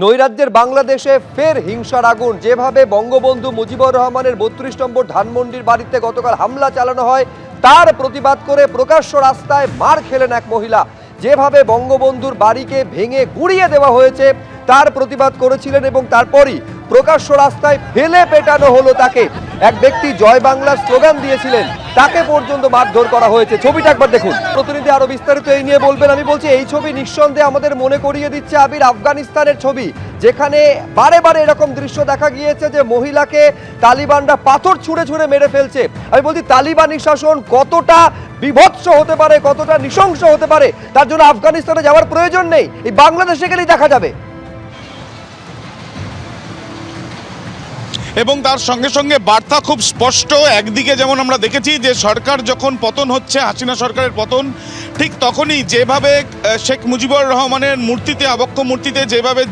নৈরাজ্যের বাংলাদেশে ফের হিংসার আগুন। যেভাবে বঙ্গবন্ধু মুজিবুর রহমানের ৩২ নম্বর ধানমন্ডির বাড়িতে গতকাল হামলা চালানো হয়, তার প্রতিবাদ করে প্রকাশ্য রাস্তায় মার খেলেন এক মহিলা। যেভাবে বঙ্গবন্ধুর বাড়িকে ভেঙে গুড়িয়ে দেওয়া হয়েছে তার প্রতিবাদ করেছিলেন এবং তারপরই প্রকাশ্য রাস্তায় ফেলে পেটানো হলো তাকে। এক ব্যক্তি জয় বাংলার স্লোগান দিয়েছিলেন, তাকে পর্যন্ত মারধর করা হয়েছে। ছবিটা একবার দেখুন। প্রতিনিধি আরো বিস্তারিত এই নিয়ে বলবেন। আমি বলছি, এই ছবি নিঃসন্দেহে আমাদের মনে করিয়ে দিচ্ছে আবির আফগানিস্তানের ছবি, যেখানে বারে বারে এরকম দৃশ্য দেখা গিয়েছে যে মহিলাকে তালিবানরা পাথর ছুঁড়ে ছুঁড়ে মেরে ফেলছে। আমি বলছি, তালিবানি শাসন কতটা বিভৎস হতে পারে, কতটা নৃশংস হতে পারে, তার জন্য আফগানিস্তানে যাওয়ার প্রয়োজন নেই, এই বাংলাদেশে গেলেই দেখা যাবে। এবং তার সঙ্গে সঙ্গে বার্তা খুব স্পষ্ট। একদিকে যেমন আমরা দেখেছি যে সরকার যখন পতন হচ্ছে, হাসিনা সরকারের পতন, ঠিক তখনই যেভাবে শেখ মুজিবুর রহমানের মূর্তিতে, আবক্ষ মূর্তিতে যেভাবে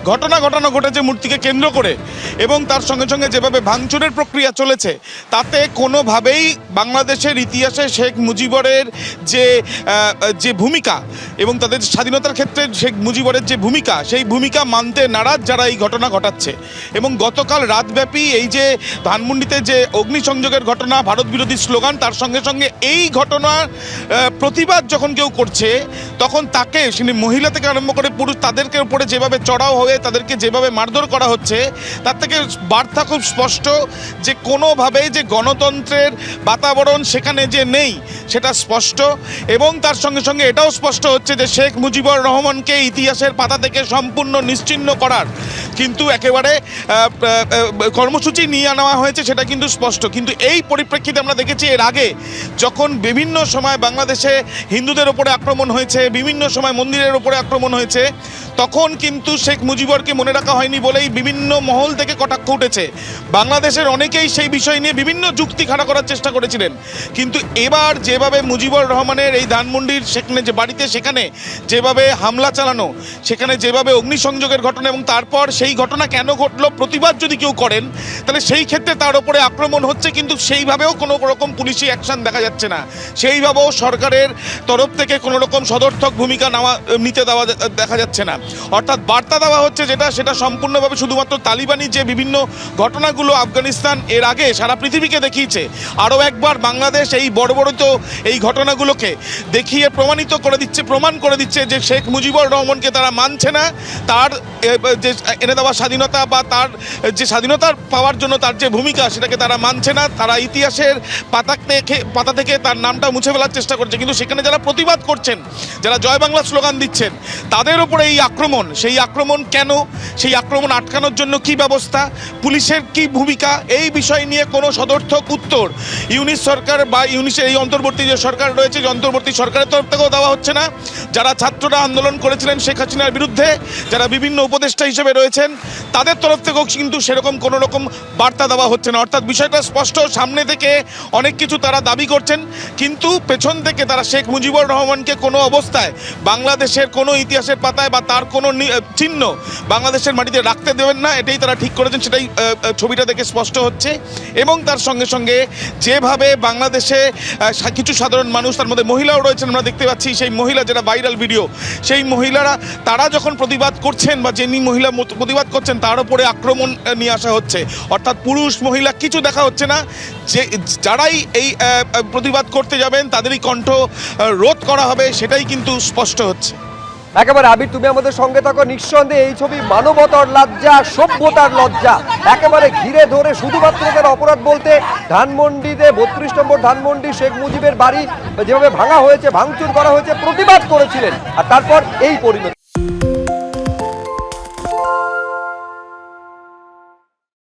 ঘটনা ঘটেছে মূর্তিকে কেন্দ্র করে, এবং তার সঙ্গে সঙ্গে যেভাবে ভাঙচুরের প্রক্রিয়া চলেছে, তাতে কোনোভাবেই বাংলাদেশের ইতিহাসে শেখ মুজিবুরের যে ভূমিকা এবং তাদের স্বাধীনতার ক্ষেত্রে শেখ মুজিবুরের যে ভূমিকা, সেই ভূমিকা মানতে নারাজ যারা এই ঘটনা ঘটাচ্ছে। এবং গতকাল রাতব্যাপী এই যে ধানমন্ডিতে যে অগ্নিসংযোগের ঘটনা, ভারত বিরোধী স্লোগান, তার সঙ্গে সঙ্গে এই ঘটনার প্রতিবাদ যখন কেউ করছে, তখন তাকে মহিলা থেকে আরম্ভ করে পুরুষ, তাদেরকে উপরে যেভাবে চড়াও হয়ে তাদেরকে যেভাবে মারধর করা হচ্ছে, তার থেকে বার্তা খুব স্পষ্ট যে কোনোভাবেই যে গণতন্ত্রের বাতাবরণ সেখানে যে নেই সেটা স্পষ্ট। এবং তার সঙ্গে সঙ্গে এটাও স্পষ্ট হচ্ছে যে শেখ মুজিবুর রহমানকে ইতিহাসের পাতা থেকে সম্পূর্ণ নিশ্চিহ্ন করার কিন্তু একেবারে কর্মসূচি নিয়ে আনা হয়েছে, সেটা কিন্তু স্পষ্ট। কিন্তু এই পরিপ্রেক্ষিতে আমরা দেখেছি এর আগে যখন বিভিন্ন সময় বাংলাদেশে হিন্দুদের ওপরে আক্রমণ হয়েছে, বিভিন্ন সময় মন্দিরের ওপরে আক্রমণ হয়েছে, তখন কিন্তু শেখ মুজিবুরকে মনে রাখা হয়নি বলেই বিভিন্ন মহল থেকে কটাক্ষ উঠেছে। বাংলাদেশের অনেকেই সেই বিষয় নিয়ে বিভিন্ন যুক্তি খাড়া করার চেষ্টা করেছিলেন। কিন্তু এবার যেভাবে মুজিবুর রহমানের এই ধানমন্ডির সেখানে যে বাড়িতে, সেখানে যেভাবে হামলা চালানো, সেখানে যেভাবে অগ্নিসংযোগের ঘটনা, এবং তারপর সেই ঘটনা কেন ঘটলো প্রতিবাদ যদি কেউ করেন, তাহলে সেই ক্ষেত্রে তার উপরে আক্রমণ হচ্ছে, কিন্তু সেইভাবেও কোনো রকম পুলিশি অ্যাকশন দেখা যাচ্ছে না। সেইভাবেও সরকারের তরফ থেকে কোনো রকম সদর্থক ভূমিকা নিতে দেওয়া দেখা যাচ্ছে না। অর্থাৎ বার্তা দেওয়া হচ্ছে সেটা সম্পূর্ণভাবে শুধুমাত্র তালিবানি যে বিভিন্ন ঘটনাগুলো আফগানিস্তান এর আগে সারা পৃথিবীকে দেখিয়েছে, আরও একবার বাংলাদেশ এই বড় তো এই ঘটনাগুলোকে দেখিয়ে প্রমাণ করে দিচ্ছে যে শেখ মুজিবুর রহমানকে তারা মানছে না, তার যে এনে দেওয়া স্বাধীনতা বা তার যে স্বাধীনতার পাওয়ার জন্য তার যে ভূমিকা, সেটাকে তারা মানছে না। তারা ইতিহাসের পাতা থেকে তার নামটা মুছে ফেলার চেষ্টা করছে। কিন্তু সেখানে যারা প্রতিবাদ করছেন, যারা জয় বাংলা স্লোগান দিচ্ছেন, তাদের উপরে এই আক্রমণ, সেই আক্রমণ কেন, সেই আক্রমণ আটকানোর জন্য কি ব্যবস্থা, পুলিশের কি ভূমিকা, এই বিষয় নিয়ে কোনো সদর্থক উত্তর ইউনিশ সরকার বা ইউনিশের এই অন্তর্বর্তী যে সরকার রয়েছে, যে অন্তর্বর্তী সরকারের তরফ থেকেও দেওয়া হচ্ছে না। যারা ছাত্ররা আন্দোলন করেছিলেন শেখ হাসিনার বিরুদ্ধে, যারা বিভিন্ন উপদেষ্টা হিসেবে রয়েছেন, তাদের তরফ থেকেও কিন্তু সেরকম কোনো রকম বার্তা দেওয়া হচ্ছে না। অর্থাৎ বিষয়টা স্পষ্ট, সামনে থেকে অনেক কিছু তারা দাবি করছেন, কিন্তু পেছন থেকে তারা শেখ মুজিবুর রহমানকে কোনো অবস্থায় বাংলাদেশের কোনো ইতিহাসের পাতায় বা তার কোনো চিহ্ন বাংলাদেশের মাটিতে রাখতে দেবেন না, এটাই তারা ঠিক করেছেন। সেটাই ছবিটা দেখে স্পষ্ট হচ্ছে। এবং তার সঙ্গে সঙ্গে যেভাবে বাংলাদেশে কিছু সাধারণ মানুষ, তার মধ্যে মহিলাও রয়েছেন, আমরা দেখতে পাচ্ছি সেই মহিলা, যেটা ভাইরাল ভিডিও, সেই মহিলারা তারা যখন প্রতিবাদ করছেন বা যিনি মহিলা প্রতিবাদ করছেন, তার উপরে আক্রমণ নিয়ে আসা হচ্ছে। অর্থাৎ পুরুষ মহিলা কিছু দেখা হচ্ছে না, যে যারাই এই প্রতিবাদ করতে যাবেন তাদেরই কণ্ঠ রোধ করা হবে, সেটাই কিন্তু স্পষ্ট হচ্ছে। একেবারে আবির, তুমি আমাদের সঙ্গে থাকো। নিঃসন্দেহে এই ছবি মানবতার লজ্জা, সভ্যতার লজ্জা। একেবারে ঘিরে ধরে শুধুমাত্র এদের অপরাধ বলতে ধানমন্ডিতে ৩২ নম্বর ধানমন্ডি শেখ মুজিবের বাড়ি যেভাবে ভাঙা হয়েছে, ভাঙচুর করা হয়েছে, প্রতিবাদ করেছিলেন, আর তারপর এই পরিণতি।